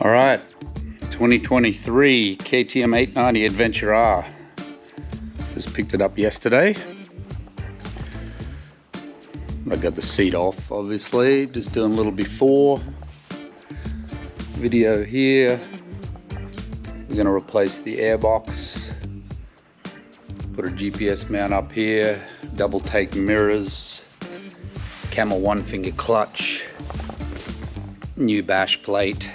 All right, 2023 KTM 890 Adventure R. Just picked it up yesterday. I got the seat off, obviously. Just doing a little before video here. We're gonna replace the airbox. Put a GPS mount up here. Double take mirrors. Camel 1-finger clutch. New bash plate.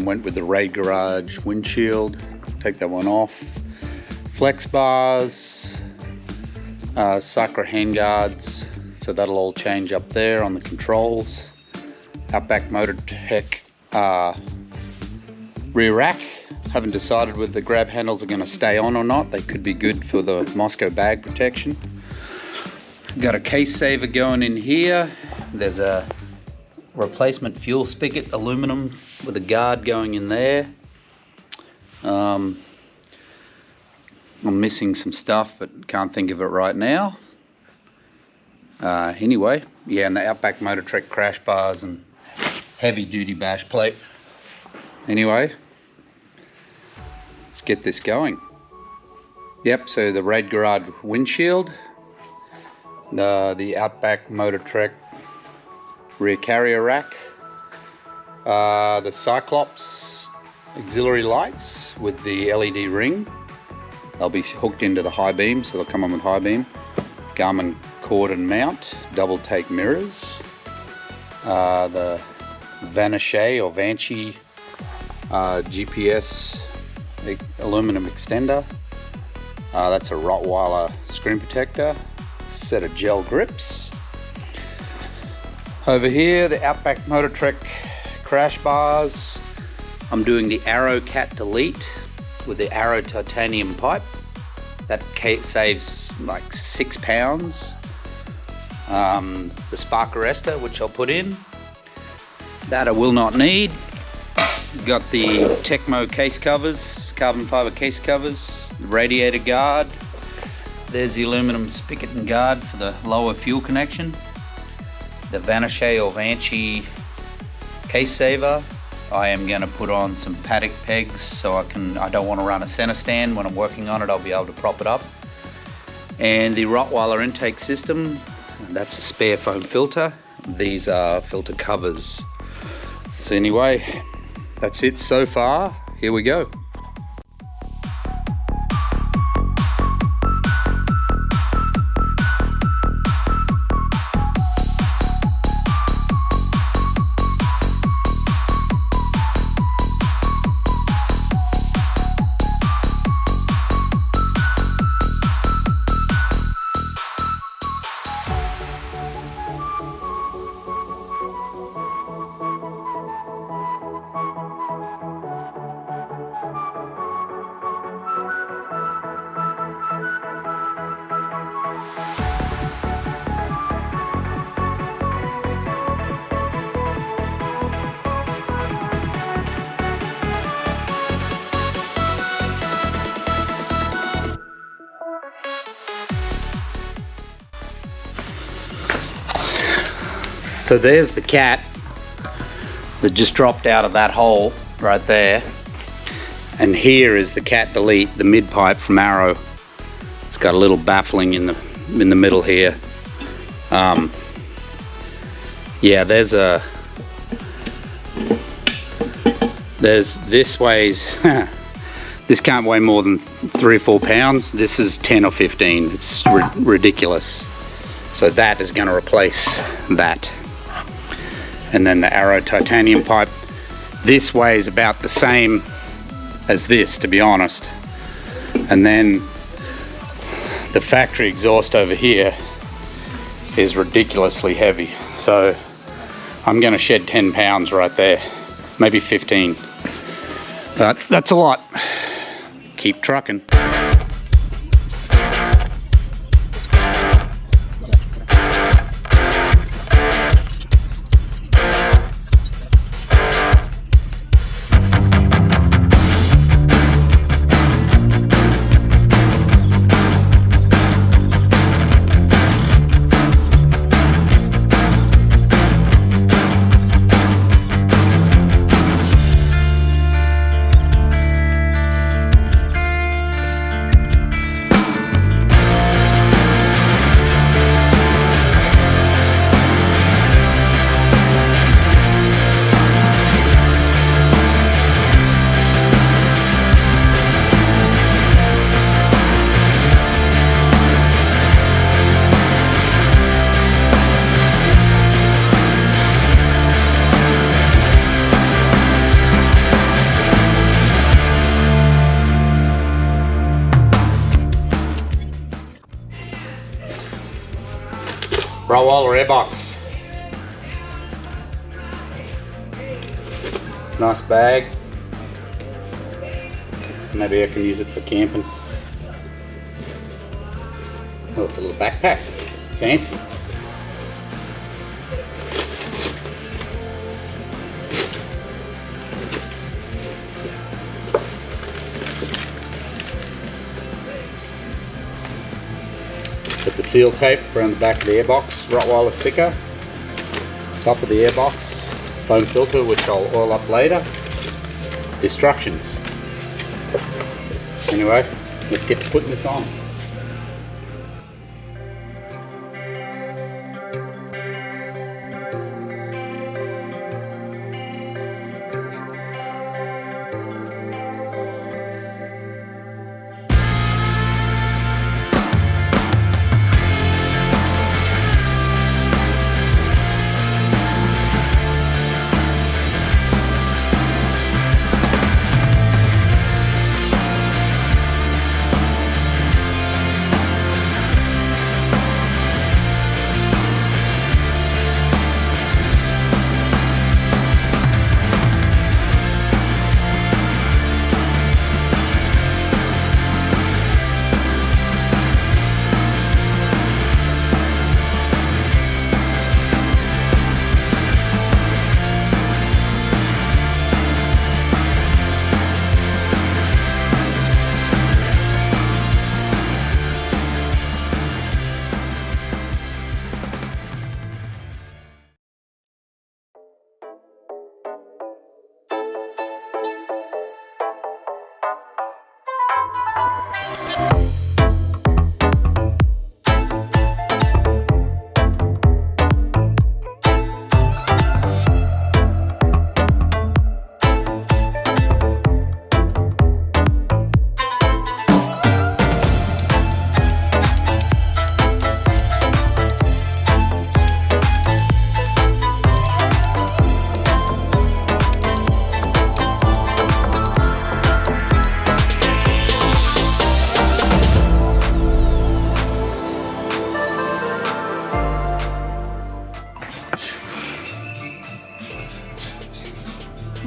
Went with the Raid Garage windshield. Take that one off. Flex bars. Sakura handguards. So that'll all change up there on the controls. Outback Motortech rear rack. Haven't decided whether the grab handles are going to stay on or not. They could be good for the Moscow bag protection. Got a case saver going in here. There's a replacement fuel spigot, aluminum, with a guard going in there. I'm missing some stuff, but can't think of it right now. Anyway, yeah, and the Outback Motortech crash bars and heavy duty bash plate. Anyway, let's get this going. Yep, so the Raid Garage windshield, the Outback Motortech rear carrier rack, the Cyclops auxiliary lights with the LED ring. They'll be hooked into the high beam, so they'll come on with high beam. Garmin cord and mount, double take mirrors, the Vaniche or Vanchi GPS aluminum extender. That's a Rottweiler screen protector, set of gel grips. Over here, the Outback Motortech crash bars. I'm doing the Arrow Cat Delete with the Arrow titanium pipe. That saves like 6 pounds. The spark arrestor, which I'll put in. That I will not need. Got the Tecmo case covers, carbon fiber case covers, the radiator guard. There's the aluminum spigot and guard for the lower fuel connection. The Vaniche or Vanchi case saver. I am going to put on some paddock pegs so I don't want to run a center stand. When I'm working on it, I'll be able to prop it up. And the Rottweiler intake system, that's a spare foam filter. These are filter covers. So anyway, that's it so far. Here we go. So there's the cat that just dropped out of that hole right there. And here is the Cat Delete, the mid pipe from Arrow. It's got a little baffling in the middle here. Yeah, this weighs, this can't weigh more than 3 or 4 pounds. This is 10 or 15. It's ridiculous. So that is going to replace that. And then the Arrow titanium pipe. This weighs about the same as this, to be honest. And then the factory exhaust over here is ridiculously heavy. So I'm going to shed 10 pounds right there, maybe 15. But that's a lot. Keep trucking. Rottweiler airbox. Nice bag. Maybe I can use it for camping. Oh, it's a little backpack. Fancy. Put the seal tape around the back of the airbox, Rottweiler sticker, top of the airbox, foam filter which I'll oil up later, instructions. Anyway, let's get to putting this on.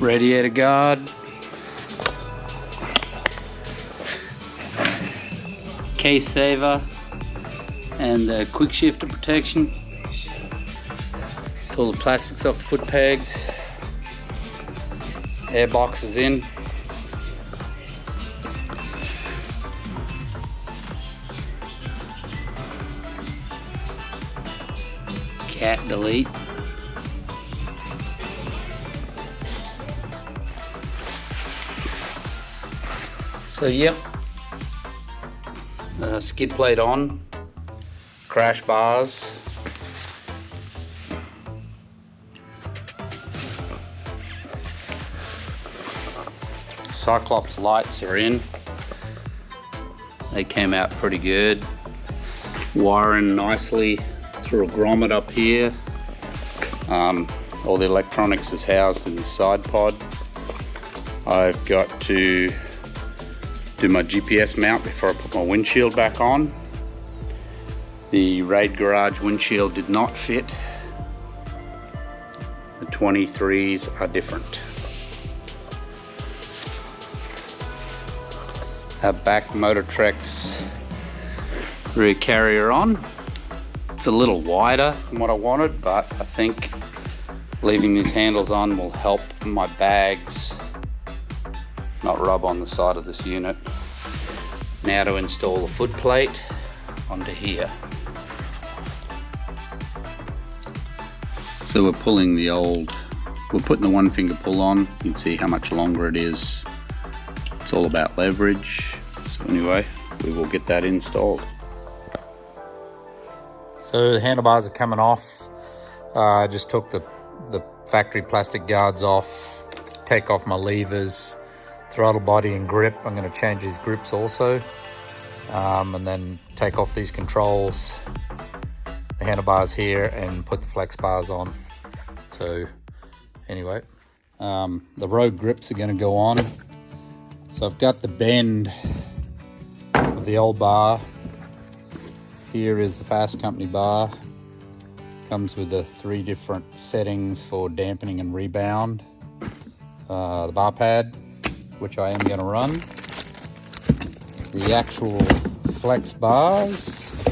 Radiator guard, case saver, and quick shifter protection. Pull the plastics off the foot pegs. Air box is in. Cat delete. So yep, skid plate on, crash bars, Cyclops lights are in, they came out pretty good, wiring nicely through a grommet up here. All the electronics is housed in the side pod. I've got to do my GPS mount before I put my windshield back on. The Raid Garage windshield did not fit. The 23s are different. Have back Motortrex rear carrier on. It's a little wider than what I wanted, but I think leaving these handles on will help my bags not rub on the side of this unit. Now to install the foot plate onto here. So we're putting the one finger pull on. You can see how much longer it is. It's all about leverage. So anyway, we will get that installed. So the handlebars are coming off. I just took the factory plastic guards off, take off my levers, throttle body and grip. I'm going to change these grips also, and then take off these controls, the handlebars here, and put the flex bars on. So anyway, the road grips are going to go on. So I've got the bend of the old bar. Here is the Fast Company bar. Comes with the 3 different settings for dampening and rebound. The bar pad, which I am going to run. The actual flex bars.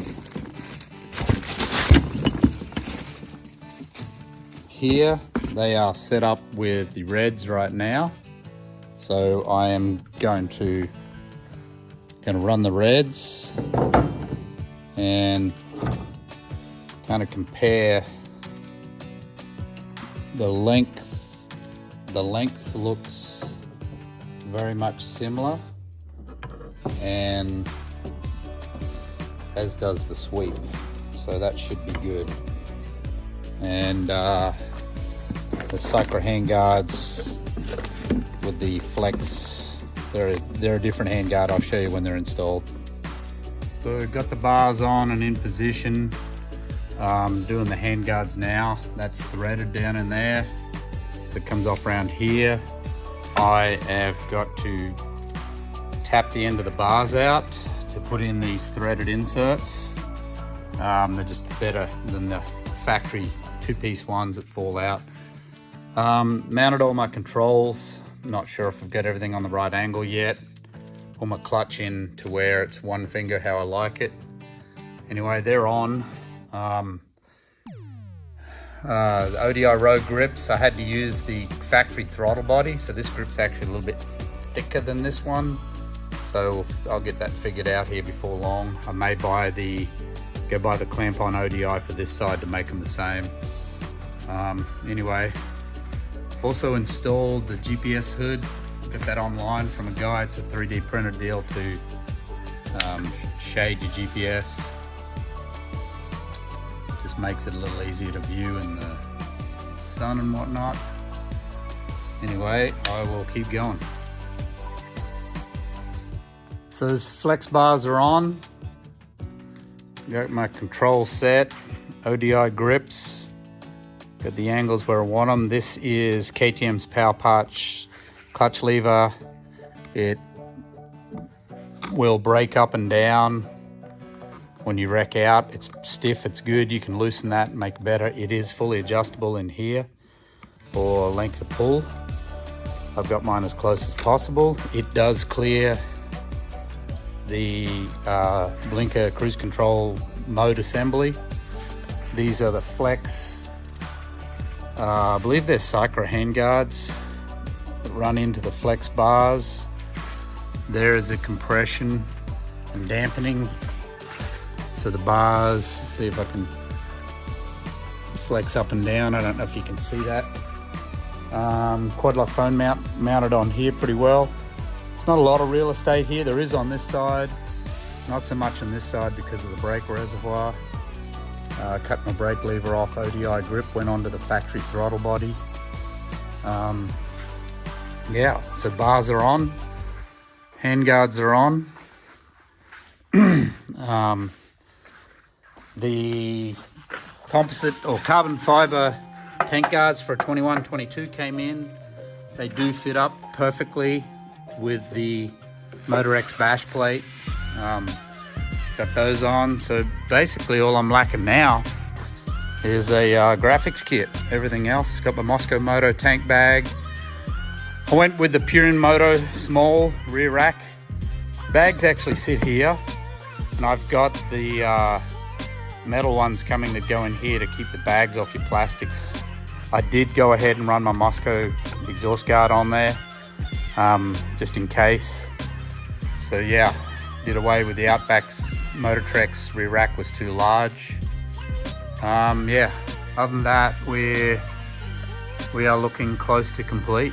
Here they are set up with the reds right now. So I am going to run the reds and kind of compare the length. The length looks very much similar, and as does the sweep, so that should be good. And the Cycra handguards with the flex, they're a different handguard. I'll show you when they're installed. So we've got the bars on and in position. Doing the handguards now. That's threaded down in there, so it comes off around here. I have got to tap the end of the bars out to put in these threaded inserts. They're just better than the factory 2-piece ones that fall out. Mounted all my controls. Not sure if I've got everything on the right angle yet. Put my clutch in to where it's one finger, how I like it. Anyway, they're on. The ODI Rogue grips, I had to use the factory throttle body, so this grip's actually a little bit thicker than this one, so I'll get that figured out here before long. I may go buy the clamp-on ODI for this side to make them the same. Anyway, also installed the GPS hood. Got that online from a guy. It's a 3D printed deal to shade your GPS. Just makes it a little easier to view in the sun and whatnot. Anyway, I will keep going. So those flex bars are on. Got my control set, ODI grips. Got the angles where I want them. This is KTM's Power Punch clutch lever. It will break up and down when you wreck out. It's stiff, it's good. You can loosen that and make it better. It is fully adjustable in here for length of pull. I've got mine as close as possible. It does clear the blinker cruise control mode assembly. These are the flex, I believe they're Cycra handguards that run into the flex bars. There is a compression and dampening. So the bars, see if I can flex up and down. I don't know if you can see that. Quad lock phone mounted on here pretty well. It's not a lot of real estate here. There is on this side, not so much on this side because of the brake reservoir. Cut my brake lever off, ODI grip went onto the factory throttle body. Yeah, so bars are on, handguards are on. The composite or carbon fiber tank guards for 21-22 came in. They do fit up perfectly with the Motor X bash plate. Got those on. So basically all I'm lacking now is a graphics kit. Everything else, got my Moscow Moto tank bag. I went with the Purin Moto small rear rack. Bags actually sit here, and I've got the metal ones coming that go in here to keep the bags off your plastics. I did go ahead and run my Moscow exhaust guard on there, just in case. So yeah, did away with the Outback Motortrex rear rack, was too large. Yeah, other than that, we are looking close to complete.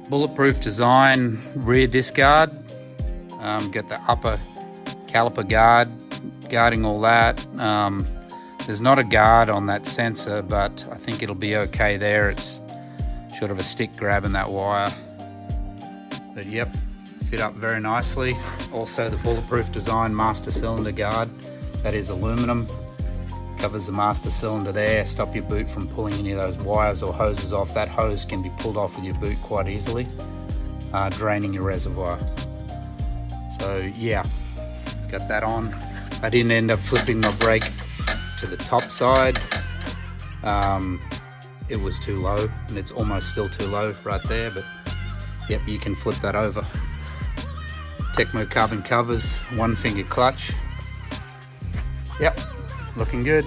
Bulletproof design rear disc guard. Got the upper caliper guard guarding all that. There's not a guard on that sensor, but I think it'll be okay there. It's sort of a stick grabbing that wire. But yep, fit up very nicely. Also the bulletproof design master cylinder guard. That is aluminum. Covers the master cylinder there. Stop your boot from pulling any of those wires or hoses off. That hose can be pulled off with your boot quite easily, draining your reservoir. So yeah, got that on. I didn't end up flipping my brake to the top side, it was too low, and it's almost still too low right there, but yep, you can flip that over. Tecmo carbon covers, 1 finger clutch. Yep, looking good.